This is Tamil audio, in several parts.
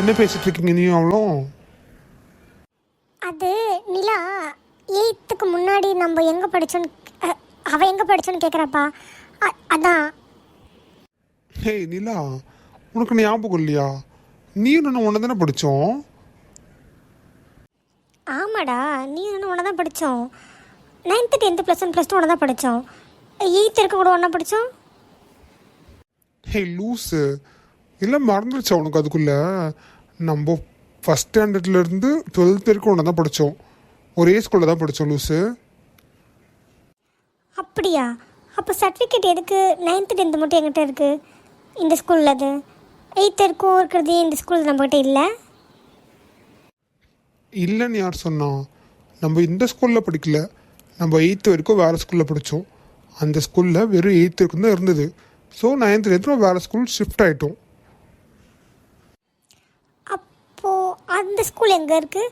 என்ன பேசிட்டு இருக்கீங்க நீ அவ்வளோ? அது நிலா 8th முன்னாடி நம்ம எங்கே படித்தோன்னு அவள் எங்கே படித்தோன்னு கேட்குறப்பா. அதான். ஹே நிலா, உனக்கு ஞாபகம் இல்லையா? நீயும் நான் ஒன்று தானே படித்தோம். ஆமாடா, நீ இன்னும் ஒன்றா தான் படித்தோம். 9th 10th +1 +2 ஒன்றா தான் படித்தோம். 8th இருக்க கூட ஒன்றா படித்தோம். ஹே லூஸு, எல்லாம் மறந்துடுச்சா உனக்கு? அதுக்குள்ளே நம்ம ஃபஸ்ட் ஸ்டாண்டர்ட்லேருந்து 12th வரைக்கும் ஒன்றா தான் படித்தோம். ஒரே ஸ்கூலில் தான் படித்தோம் லூஸு. அப்படியா? அப்போ சர்டிஃபிகேட் எதுக்கு 9th 10th மட்டும் என்கிட்ட இருக்குது இந்த ஸ்கூலில்? அது 8th வரைக்கும் இருக்கிறது இந்த ஸ்கூலில் நம்மகிட்ட இல்லை. இல்லைன்னு யார் சொன்னா? நம்ம இந்த ஸ்கூலில் படிக்கல, நம்ம 8th வரைக்கும் வேறு ஸ்கூலில் படித்தோம். அந்த ஸ்கூலில் வெறும் 8th வரைக்கும் தான் இருந்தது. ஸோ 9th 10th நம்ம வேறு ஸ்கூல் ஷிஃப்ட் ஆகிட்டோம். அப்போது அந்த ஸ்கூல் எங்கே இருக்குது?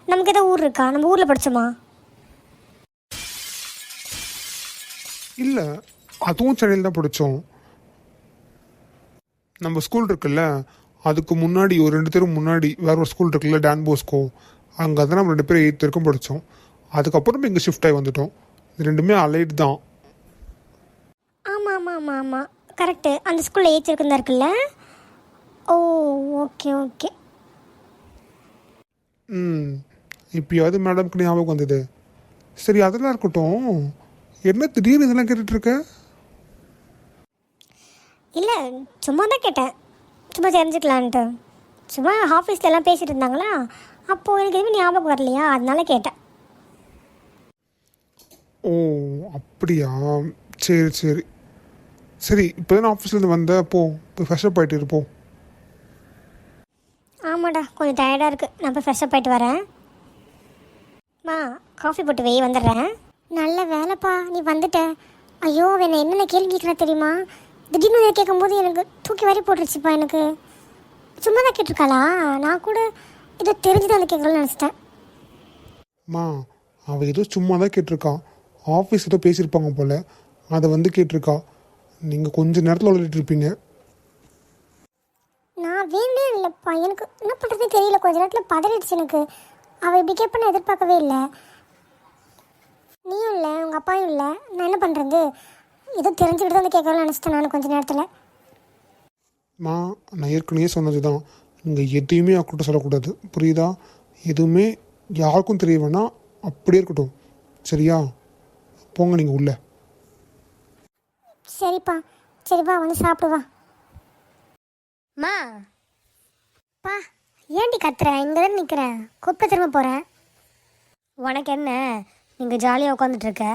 நமக்கு எதாவது ஊர் இருக்கா? நம்ம ஊரில் படித்தோமா? இல்லை, அதுவும் சென்னையில் தான் படித்தோம். நம்ம ஸ்கூல் இருக்குல்ல, அதுக்கு முன்னாடி ஒரு 2 தெரு முன்னாடி வேறு ஒரு ஸ்கூல் இருக்குல்ல, டான் போஸ்கோ. அங்கே தான் நம்ம 2 பேரும் 8th வரைக்கும் படித்தோம். அதுக்கப்புறம் இங்கே ஷிஃப்ட் ஆகி வந்துட்டோம். இது ரெண்டுமே அலைட் தான். ஆமாம் ஆமாம் ஆமாம் ஆமாம், கரெக்டு. அந்த ஸ்கூலில் 8th வரைக்கும் தான் இருக்குல்ல. ஓ, ஓகே ஓகே. இப்போயாவது மேடம்க்கு ஞாபகம் வந்தது. சரி, அதெல்லாம் இருக்கட்டும். என்ன திடீர்னு இதெல்லாம் கேட்டுட்ருக்க? இல்லை, சும்மா தான் கேட்டேன், சும்மா தெரிஞ்சுக்கலான்ட்டு. சும்மா ஆஃபீஸில் எல்லாம் பேசிகிட்டு இருந்தாங்களா, அப்போது எனக்கு எதுவுமே ஞாபகம் வரலையா, அதனால கேட்டேன். ஓ அப்படியா, சரி சரி சரி. இப்போ தான் ஆஃபீஸ்லேருந்து வந்த, போய் ஃப்ரெஷ்அப் ஆகிட்டு இருப்போம். ஆமாடா, கொஞ்சம் டயர்டாக இருக்குது. நான் போய் ஃப்ரெஷ்அப் ஆகிட்டு வரேன். காஃபி போட்டு வெய், வந்துடுறேன். நல்ல வேலைப்பா, நீ வந்துட்ட. ஐயோ, வேணா என்னென்ன கேள்வி கேட்குறேன் தெரியுமா? திடீர்னு இதை கேட்கும்போது எனக்கு தூக்கி வாரி போட்டுருச்சுப்பா. எனக்கு சும்மா தான் கேட்டிருக்காளா? நான் கூட ஏதோ தெரிஞ்சுதான் அந்த கேட்குறேன்னு நினச்சிட்டேன். அவள் ஏதோ சும்மா தான் கேட்டிருக்கான். ஆஃபீஸ் ஏதோ பேசியிருப்பாங்க போல், அதை வந்து கேட்டிருக்கா. நீங்கள் கொஞ்சம் நேரத்தில் விளையாடிட்டு இருப்பீங்க. நான் வேண்டே இல்லைப்பா, எனக்கு என்ன பண்ணுறதே தெரியல. கொஞ்ச நேரத்தில் பதறிடுச்சு எனக்கு. அவள் இப்படி கேட்பேன்னு எதிர்பார்க்கவே இல்லை. நீயும் இல்லை, உங்கள் அப்பாவும் இல்லை, நான் என்ன பண்ணுறது? ஏதோ தெரிஞ்சுக்கிட்டு தான் அந்த கேட்கறேன்னு நினச்சிட்டேன் நான் கொஞ்சம் நேரத்தில். நான் ஏற்கனவே சொன்னது தான், நீங்கள் எதையுமே அக்கிட்ட சொல்லக்கூடாது, புரியுதா? எதுவுமே யாருக்கும் தெரிய வேணாம், அப்படியே இருக்கட்டும், சரியா? போங்க நீங்கள் உள்ள. சரிப்பா, சரிப்பா, வந்து சாப்பிடுவா. பா, ஏன்டி கத்துற? இங்கே தான் நிற்கிறேன், கூப்பிட திரும்ப போகிறேன். உனக்கு என்ன, நீங்கள் ஜாலியாக உட்காந்துட்ருக்க.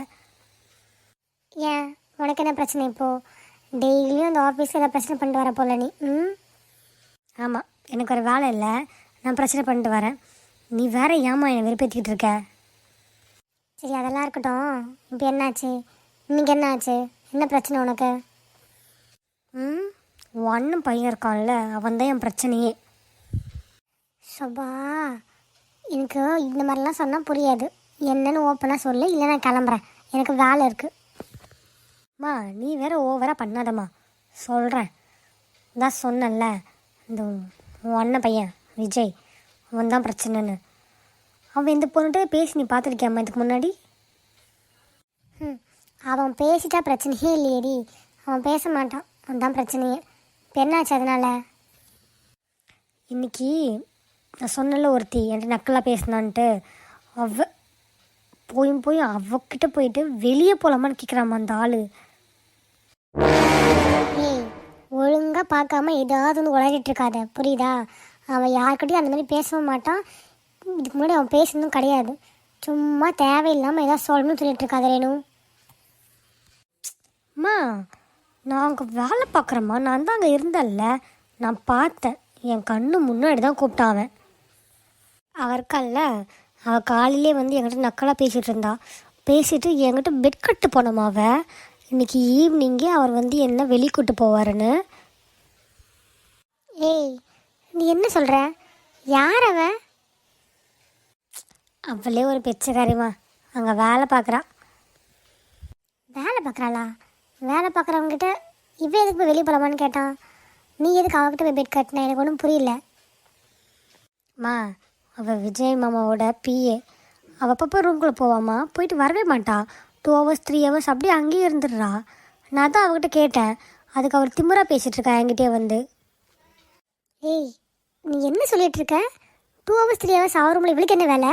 ஏன், உனக்கு என்ன பிரச்சனை இப்போது? டெய்லியும் அந்த ஆஃபீஸில் ஏதாவது பிரச்சனை பண்ணிட்டு வர போல நீ. ஆமாம், எனக்கு ஒரு வேலை இல்லை, நான் பிரச்சனை பண்ணிட்டு வரேன். நீ வேற ஏமா என்னை வெறுப்பேற்றிக்கிட்டு இருக்க? சரி, அதெல்லாம் இருக்கட்டும். இப்போ என்னாச்சு? இன்னைக்கு என்ன ஆச்சு? என்ன பிரச்சனை உனக்கு? ஒன்றும் பையன் இருக்கான்ல, அவன் தான் என் பிரச்சனையே. சபா, எனக்கு இந்த மாதிரிலாம் சொன்னால் புரியாது. என்னன்னு ஓப்பனாக சொல்லு, இல்லை நான் கிளம்புறேன், எனக்கு வேலை இருக்குது. நீ வேற ஓவராக பண்ணாதம்மா, சொல்கிறேன். தான் சொன்னல, இந்த அண்ணன் பையன் விஜய், அவன் தான் பிரச்சனைன்னு. அவன் இந்த பொண்ணுகிட்ட பேசி நீ பார்த்துருக்கியாம்மா இதுக்கு முன்னாடி? அவன் பேசிட்டா பிரச்சனையே இல்லையேடி. அவன் பேச மாட்டான், அவன் தான் பிரச்சனையே. இப்போ என்னாச்சு அதனால்? இன்றைக்கி நான் சொன்னல ஒருத்தி என்கிட்ட நக்கலாக பேசினான்ட்டு, போய் அவகிட்ட போயிட்டு வெளியே போகலாமான்னு கேட்குறாம்மா அந்த ஆள். ஒழுங்காக பார்க்காம ஏதாவது வந்து உளறிட்டு இருக்காத, புரியுதா? அவன் யார்கிட்டையும் அந்த மாதிரி பேசவும் மாட்டான். இதுக்கு முன்னாடி அவன் பேசுனதும் கிடையாது. சும்மா தேவையில்லாமல் ஏதாவது சொல்லணும்னு சொல்லிட்டு இருக்காத ரேணு. நான் அங்கே வேலை பார்க்குறேம்மா, நான் தான் அங்கே இருந்தேன்ல, நான் பார்த்தேன். என் கண்ணு முன்னாடி தான் கூப்பிட்டான் அவன் இருக்கான்ல. அவள் காலையிலே வந்து என்கிட்ட நக்கலாக பேசிகிட்டு இருந்தா. பேசிட்டு என்கிட்ட பெட் கட்டு போனோமா அவள். இன்றைக்கி ஈவினிங்கே அவர் வந்து என்ன வெளியே கூட்டு போவாருன்னு. ஏய், நீ என்ன சொல்கிற? யார் அவன்? அவளே ஒரு பிச்சைக்காரிம்மா, அங்கே வேலை பார்க்குறா. வேலை பார்க்குறாளா? வேலை பார்க்குறவங்ககிட்ட இவன் எதுக்கு போய் வெளியே போகலாமான்னு கேட்டான். நீ எதுக்கு அவகிட்ட போய் பெட் கட்டின? எனக்கு ஒன்றும் புரியல. மா அவள் விஜய் மாமாவோட பிஏ. அவள் அப்பப்போ ரூம்குள்ளே போவாம்மா, போயிட்டு வரவே மாட்டா. 2 hours 3 hours அப்படியே அங்கேயே இருந்துடுறா. நான் தான் அவகிட்ட கேட்டேன், அதுக்கு அவர் திமிரா பேசிகிட்டு இருக்கா என்கிட்டயே வந்து. ஏய், நீ என்ன சொல்லிட்டு இருக்க? 2 hours 3 hours அவர் ரூமில் இவளுக்கு என்ன வேலை?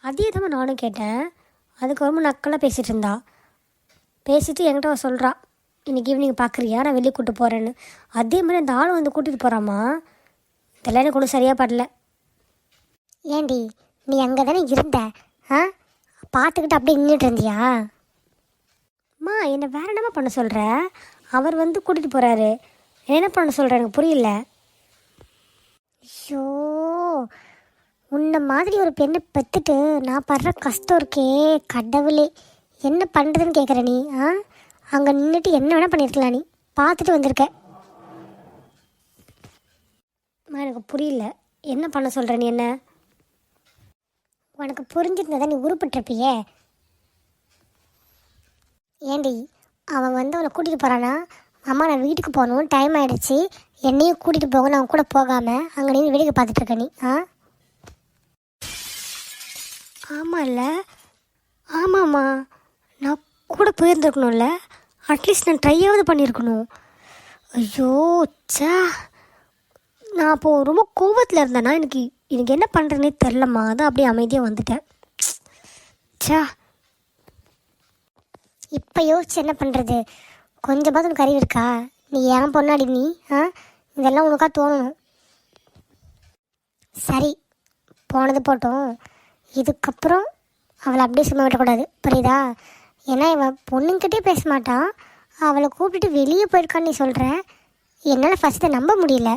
அதே தான் நானும் கேட்டேன். அதுக்கு ரொம்ப நக்கலாக பேசிகிட்டு இருந்தா. பேசிட்டு என்கிட்ட அவள் சொல்கிறா, இன்றைக்கி ஈவினிங் பார்க்குறியா, நான் வெளியே கூப்பிட்டு போகிறேன்னு. அதே மாதிரி அந்த ஆளும் வந்து கூட்டிகிட்டு போகிறாம்மா. இதெல்லாம் எனக்கு ஒன்றும் சரியாக படல. ஏண்டி, நீ அங்கே தானே இருந்த? பார்த்துக்கிட்டு அப்படியே நின்றுட்டு இருந்தியா? அம்மா, என்னை வேற என்னம்மா பண்ண சொல்கிற? அவர் வந்து கூட்டிகிட்டு போகிறாரு, என்ன பண்ண சொல்கிற? எனக்கு புரியல. ஐயோ, உன்னை மாதிரி ஒரு பெண்ணை பெற்றுட்டு நான் படுற கஷ்டம் இருக்கே கடவுளே. என்ன பண்ணுறதுன்னு கேட்குற நீ? அங்கே நின்றுட்டு என்ன வேணால் பண்ணியிருக்கலாம். நீ பார்த்துட்டு வந்திருக்க. எனக்கு புரியல, என்ன பண்ண சொல்கிற நீ? என்ன உனக்கு புரிஞ்சிருந்தா நீ உருப்பிட்டுருப்பியே. ஏண்டி, அவன் வந்து அவனை கூட்டிகிட்டு போகிறானா? அம்மா நான் வீட்டுக்கு போகணும், டைம் ஆகிடுச்சு, என்னையும் கூட்டிகிட்டு போக, நான் கூட போகாமல் அங்கே நீ வேடிக்கை பார்த்துட்ருக்க நீ. ஆமாம் இல்லை? ஆமாம்மா, நான் கூட போயிருந்துருக்கணும்ல. அட்லீஸ்ட் நான் ட்ரையாவது பண்ணியிருக்கணும். ஐயோ சா, நான் அப்போது ரொம்ப கோபத்தில் இருந்தேன்னா எனக்கு என்ன பண்ணுறதுனே தெரிலம்மா. அதான் அப்படியே அமைதியாக வந்துட்டேன். சா, இப்போ யோசிச்சு என்ன பண்ணுறது? கொஞ்சமாவது உனக்கு அறிவு இருக்கா? நீ ஏன் பொண்ணாடி நீ? இதெல்லாம் உனக்கா தோணணும். சரி, போனது போட்டோம். இதுக்கப்புறம் அவளை அப்படியே சும்மா விடக்கூடாது, புரியுதா? ஏன்னா இவன் பொண்ணுங்கிட்டே பேச மாட்டான், அவளை கூப்பிட்டுட்டு வெளியே போயிருக்கான்னு நீ சொல்கிற. என்னால் ஃபஸ்ட்டு நம்ப முடியல.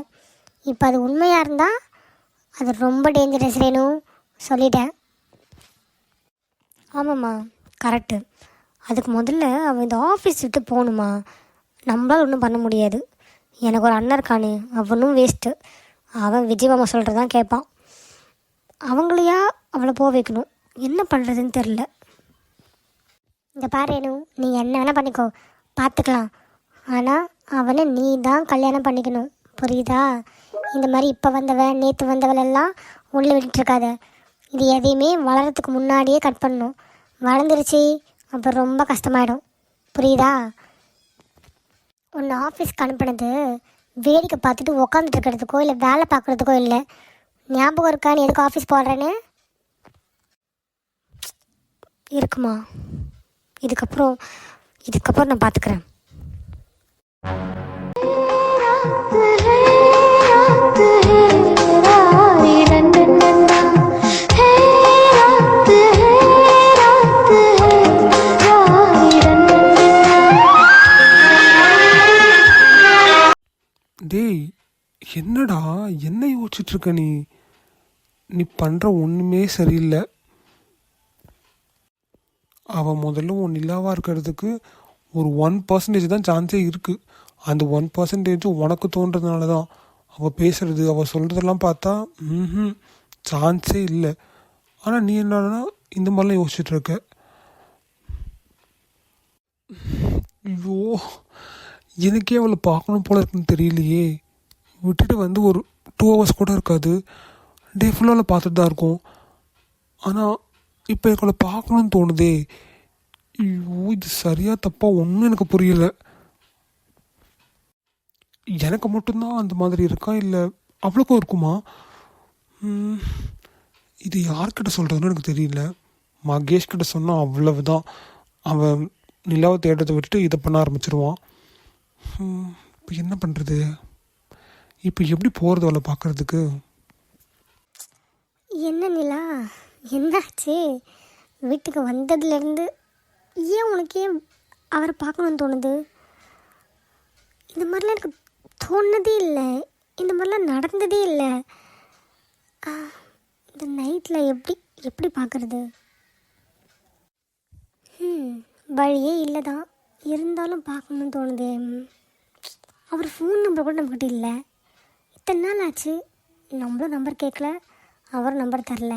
இப்போ அது உண்மையாக இருந்தால் அது ரொம்ப டேஞ்சரஸ் ரேணு, சொல்லிட்டேன். ஆமாம்மா, கரெக்டு. அதுக்கு முதல்ல அவன் இந்த ஆஃபீஸ் விட்டு போகணுமா. நம்மளால் ஒன்றும் பண்ண முடியாது. எனக்கு ஒரு அண்ணன் இருக்கானே, அவனும் வேஸ்ட்டு. அவன் விஜய் மாமா சொல்கிறதான் கேட்பான். அவங்களையா அவளை போக வைக்கணும். என்ன பண்ணுறதுன்னு தெரில. இந்த பாரு, நீ என்ன வேணால் பண்ணிக்கோ, பார்த்துக்கலாம். ஆனால் அவனை நீ தான் கல்யாணம் பண்ணிக்கணும், புரியுதா? இந்த மாதிரி இப்போ வந்தவன் நேற்று வந்தவளெல்லாம் உள்ளே விட்டுருக்காத. இது எதையுமே வளரத்துக்கு முன்னாடியே கட் பண்ணணும். வளர்ந்துருச்சு அப்புறம் ரொம்ப கஷ்டமாயிடும், புரியுதா? உன்னை ஆஃபீஸ்க்கு அனுப்பினது வேடிக்கை பார்த்துட்டு உக்காந்துட்டு இருக்கிறதுக்கோ இல்லை வேலை பார்க்குறதுக்கோ இல்லை. ஞாபகம் இருக்கா நீ எதுக்கு ஆஃபீஸ் போடுறேன்னு? இருக்குமா? இதுக்கப்புறம் நான் பார்த்துக்கிறேன். டேய், என்னடா என்ன யோசிச்சுட்ருக்க நீ? நீ பண்ணுற ஒன்றுமே சரியில்லை. அவள் முதல்ல உன் நிலாவாக இருக்கிறதுக்கு ஒரு 1% தான் சான்ஸே இருக்குது. அந்த 1% உனக்கு தோன்றதுனால தான். அவள் பேசுகிறது, அவள் சொல்கிறதெல்லாம் பார்த்தா சான்ஸே இல்லை. ஆனால் நீ என்னன்னா இந்த மாதிரிலாம் யோசிச்சுட்ருக்க. ஐயோ, எனக்கே அவளை பார்க்கணும் போல இருக்குன்னு தெரியலையே. விட்டுட்டு வந்து ஒரு 2 hours கூட இருக்காது, டே ஃபுல்லாக அவளை பார்த்துட்டு தான் இருக்கும். ஆனால் இப்போ எனக்கு அவளை பார்க்கணுன்னு தோணுதே. ஐயோ, இது சரியாக தப்பா ஒன்றும் எனக்கு புரியலை. எனக்கு மட்டும்தான் அந்த மாதிரி இருக்கா, இல்லை அவளுக்கும் இருக்குமா? இது யார்கிட்ட சொல்கிறதுன்னு எனக்கு தெரியல. மகேஷ் கிட்ட சொன்னால் அவ்வளவுதான், அவன் நிலாவை தேடுறதை விட்டுட்டு இதை பண்ண ஆரம்பிச்சிருவான். இப்போ என்ன பண்ணுறது? இப்போ எப்படி போகிறது அவளை பார்க்குறதுக்கு? என்ன நிலா, என்னாச்சு? வீட்டுக்கு வந்ததுலேருந்து ஏன் உனக்கு அவரை பார்க்கணுன்னு தோணுது? இந்த மாதிரிலாம் எனக்கு தோணுனதே இல்லை, இந்த மாதிரிலாம் நடந்ததே இல்லை. இந்த நைட்டில் எப்படி பார்க்குறது? வழியே இல்லை தான், இருந்தாலும் பார்க்கணுன்னு தோணுது. அவர் ஃபோன் நம்பர் கூட நம்மக்கிட்ட இல்லை. இத்தனை நாள் ஆச்சு, நம்மளும் நம்பர் கேட்கல, அவர் நம்பர் தரல.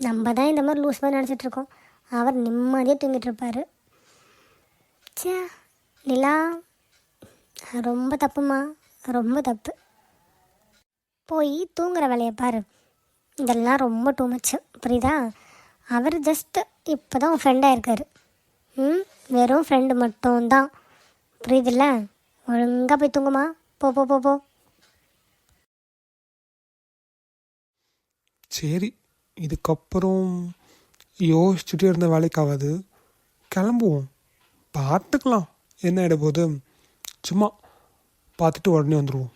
நம்ம தான் இந்த மாதிரி லூஸ் மாதிரி நினச்சிட்ருக்கோம். அவர் நிம்மதியாக தூங்கிட்டு இருப்பார். சே நிலா, ரொம்ப தப்புமா, ரொம்ப தப்பு. போய் தூங்குற வேலையை பாரு. இதெல்லாம் ரொம்ப டூ மச்சு, புரியுதா? அவர் ஜஸ்ட் இப்போ தான் ஃப்ரெண்டாக இருக்கார். வெறும் ஃப்ரெண்டு மட்டும்தான், புரியுதுல்ல? ஒழுங்காக போய் தூங்குமா. போ போ போ போ. சரி, இதுக்கப்புறம் யோசிச்சுட்டே இருந்த வேலைக்கு ஆகாது, கிளம்புவோம். பார்த்துக்கலாம், என்ன ஆகிட போகுது. சும்மா பார்த்துட்டு உடனே வந்துடுவோம்.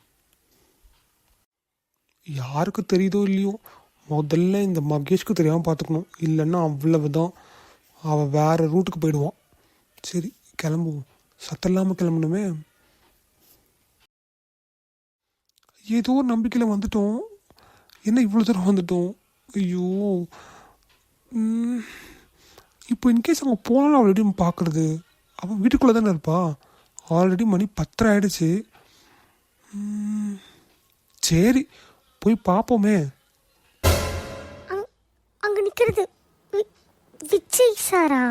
யாருக்கு தெரியுதோ இல்லையோ, முதல்ல இந்த மகேஷ்க்கு தெரியாமல் பார்த்துக்கணும். இல்லைன்னா அவ்வளவுதான், அவள் வேறு ரூட்டுக்கு போயிடுவான். சரி கிளம்புவோம், சத்தம் இல்லாமல் கிளம்பணுமே. ஏதோ ஒரு நம்பிக்கையில் வந்துட்டோம், என்ன இவ்வளோ தூரம் வந்துட்டோம். ஐயோ, இப்போ இன்கேஸ் அவங்க போனாலும் அவள் எப்படி பார்க்குறது? அவள் வீட்டுக்குள்ளே தானே இருப்பா. ஆல்ரெடி மணி 10 ஆகிடுச்சு. சரி போய் பார்ப்போமே. அங்கே நிற்கிறது விஜய் சாரா?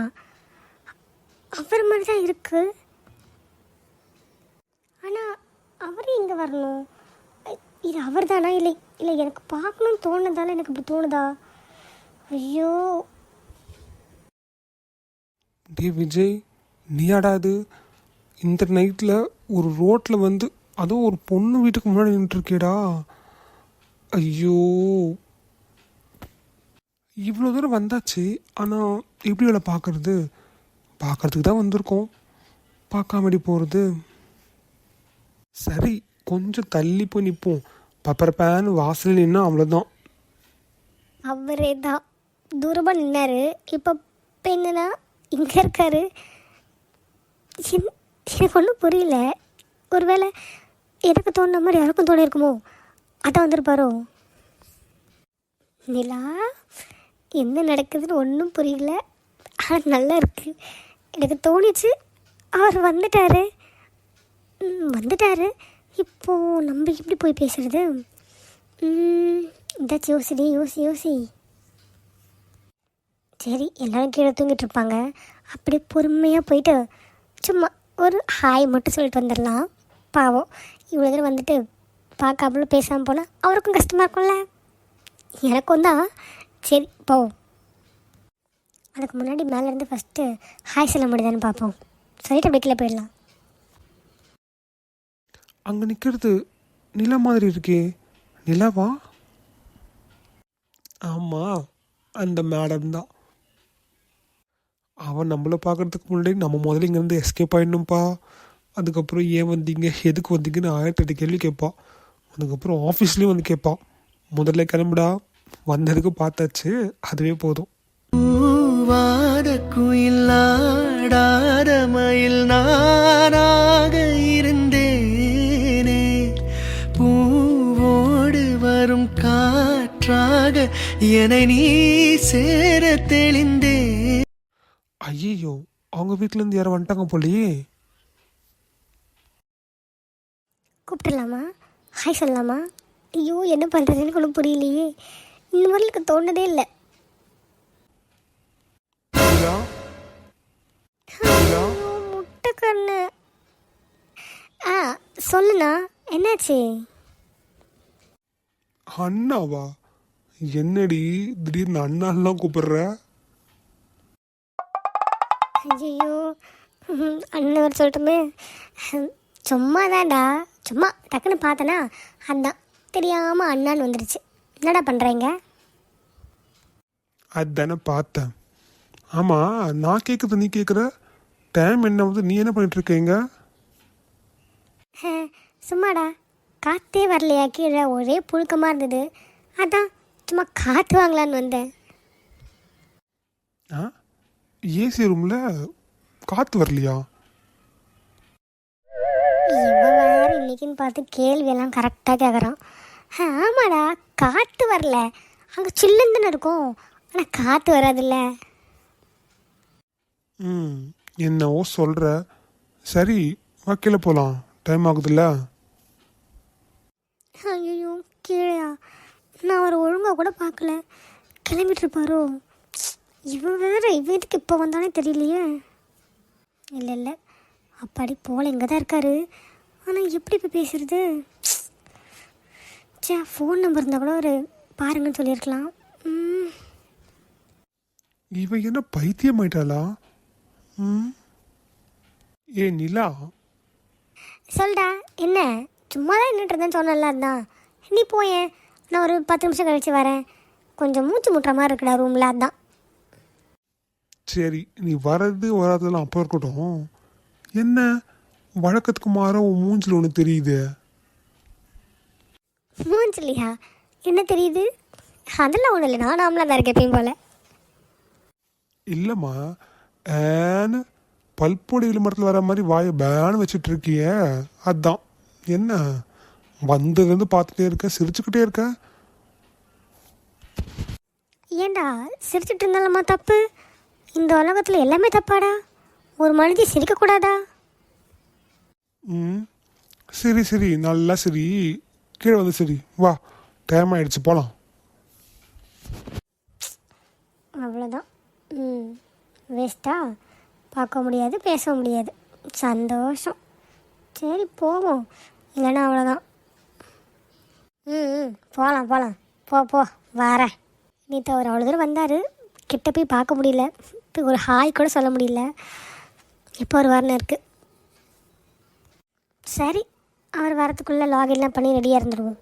அவர் மாதிரி தான் இருக்கு. ஆனால் அவர் இங்கே வரணும். இது அவர் தானா? இல்லை இல்லை, எனக்கு பார்க்கணும்னு தோணுதால எனக்கு இப்படி தோணுதா? ஐயோ. டே விஜய், நீயாடா அது? இந்த நைட்டில் ஒரு ரோட்டில் வந்து அதுவும் ஒரு பொண்ணு வீட்டுக்கு முன்னாடி நின்றுருக்கேடா. ஐயோ, இவ்வளோ தூரம் வந்தாச்சு, ஆனால் எப்படி அவளை பார்க்குறது? பார்க்குறதுக்கு தான் வந்திருக்கோம், பார்க்காமடி போகிறது. சரி, கொஞ்சம் தள்ளி போய் நிற்போம். பப்பரப்பேன்னு வாசலில் நின்னா அவ்வளோதான். அவரே தான் தூரமாக நின்னார். இப்போ என்னன்னா இங்கே இருக்காரு. எனக்கு ஒன்றும் புரியல. ஒருவேளை எனக்கு தோணுன மாதிரி யாருக்கும் தோணி இருக்குமோ? அதான் வந்திருப்பாரோ? நிலா, என்ன நடக்குதுன்னு ஒன்றும் புரியல. ஆனால் நல்லா இருக்குது. எனக்கு தோணிச்சு அவர் வந்துட்டாரு. இப்போது நம்ம எப்படி போய் பேசுறது? ஏதாச்சும் யோசி. சரி, எல்லோரும் கீழே தூங்கிட்டு இருப்பாங்க. அப்படியே பொறுமையாக போயிட்டு சும்மா ஒரு ஹாய் மட்டும் சொல்லிட்டு வந்துடலாம். பாவம், இவ்வளோ தூரம் வந்துட்டு பார்க்காமல பேசாமல் போனால் அவருக்கும் கஷ்டமாக இருக்கும்ல, எனக்கும் தான். சரி போவோம். அதுக்கு முன்னாடி மேலேருந்து ஃபஸ்ட்டு ஹாய் சொல்ல முடியுதான்னு பார்ப்போம். சொல்லிட்டு அப்படியே கீழே போயிடலாம். அங்கே நிற்கிறது நிலா மாதிரி இருக்கே. நிலாவா? ஆமாம், அந்த மேடம் தான். அவன் நம்மளை பார்க்குறதுக்கு முன்னாடி நம்ம முதல்ல இங்கேருந்து எஸ்கேப் ஆகிடணும்ப்பா. அதுக்கப்புறம் ஏன் வந்தீங்க, எதுக்கு வந்தீங்கன்னு 1008 கேள்வி கேட்பான். அதுக்கப்புறம் ஆஃபீஸ்லேயும் வந்து கேட்பான். முதல்ல கிளம்புடா, வந்ததுக்கு பார்த்தாச்சு, அதுவே போதும். குயிலாடாத மயில் நானாக இருந்தேனே, பூவோடு வரும் காற்றாக என்னை நீ சேர தெளிந்தே. ஐயோ, அவங்க வீட்டிலேருந்து யாரும் வந்துட்டாங்க போலையே. கூப்பிட்டுலாமா? ஹாய் சொல்லலாமா? ஐயோ, என்ன பண்ணுறதுன்னு ஒன்றும் புரியலையே. இந்த மாதிரி எனக்கு தோணுனதே இல்லை. முட்டைக்கண்ணு. சொல்லுண்ணா, என்னாச்சு? அண்ணாவா? என்னடி திடீர்னு அண்ணாலாம் கூப்பிடுற? ஐயோ, அண்ணன் சொல்லட்டுமே. சும்மா தான்டா, சும்மா டக்குன்னு பார்த்தனா அதான் தெரியாமல் அண்ணான்னு வந்துடுச்சு. என்னடா பண்ணுறீங்க? அதுதானே பார்த்தேன். ஆமாம், நான் கேட்குறது நீ கேட்குற. டைம் என்ன ஆகுது, நீ என்ன பண்ணிட்டுருக்கீங்க? சும்மாடா, காற்றே வரலையா கீழே, ஒரே புழுக்கமாக இருந்தது. அதான் சும்மா காற்று வாங்கலான்னு வந்தேன். ஏசி ரூமில் காற்று வரலையா? இவன் வேறு இன்னைக்குன்னு பார்த்து கேள்வியெல்லாம் கரெக்டாக கேட்குறான். ஆமாடா, காற்று வரல, அங்கே சில்லுன்னு தானே இருக்கும், ஆனால் காற்று வராதில்ல. என்னவோ சொல்கிற. சரி, கீழே போகலாம், டைம் ஆகுதுல்ல. ஐயோ, கீழேயா? நான் அவர் ஒழுங்காக கூட பார்க்கல, கிளம்பிட்டுருப்பாரோ? இவன் வேறு இவனுக்கு இப்போ வந்தானே தெரியலையே. இல்லை, அப்பாடி போல இங்கே தான் இருக்காரு. ஆனால் எப்படி இப்போ பேசுறது? சே, ஃபோன் நம்பர் இருந்தால் கூட ஒரு பாருங்கன்னு சொல்லியிருக்கலாம். இவன் என்ன பைத்தியமாயிட்டாளா? ஏ நிலா, சொல்டா, என்ன சும்மா தான் நின்றுட்டு இருந்தேன்னு சொன்னல, அதான். நீ போயேன், நான் ஒரு 10 நிமிஷம் கழிச்சு வரேன். கொஞ்சம் மூச்சு முட்டுற மாதிரி இருக்குடா ரூமில், அதான். சரி நீ வர்றது வராதெல்லாம் அப்போ இருக்கட்டும். என்ன வழக்கத்துக்கு மாற உன் மூஞ்சில் ஒன்று தெரியுது. மூஞ்சில்லையா? என்ன தெரியுது? அதெல்லாம் ஒன்றும் இல்லை, நான் நாமளாக தான் இருக்கேன் எப்பயும் போல். இல்லைம்மா, ஏன்னு பல்பொடி விளம்பரத்தில் வர மாதிரி வாயை பேன்னு வச்சுட்டு இருக்கிய, அதான். என்ன வந்ததுலேருந்து பார்த்துட்டே இருக்க, சிரிச்சுக்கிட்டே இருக்க. ஏண்டா சிரிச்சிட்டு இருந்தாலுமா தப்பு? இந்த உலகத்தில் எல்லாமே தப்பாடா? ஒரு மனுஷி சிரிக்கக்கூடாதா? சரி சரி, நல்லா சரி, கீழே வந்து சரி, வா, டைம் ஆயிடுச்சு, போகலாம். அவ்வளோதான். வேஸ்ட்டா? பார்க்க முடியாது, பேச முடியாது, சந்தோஷம். சரி போவோம், இல்லைன்னா அவ்வளோதான். போகலாம் போகலாம், போ வரேன். நேற்று அவர் அவ்வளோ தூரம் வந்தார், கிட்ட போய் பார்க்க முடியல, இப்போ ஒரு ஹாய் கூட சொல்ல முடியல. இப்போ ஒரு வரணும் இருக்குது. சரி, அவர் வரத்துக்குள்ளே லாகின்லாம் பண்ணி ரெடியாக இருந்துருவோம்.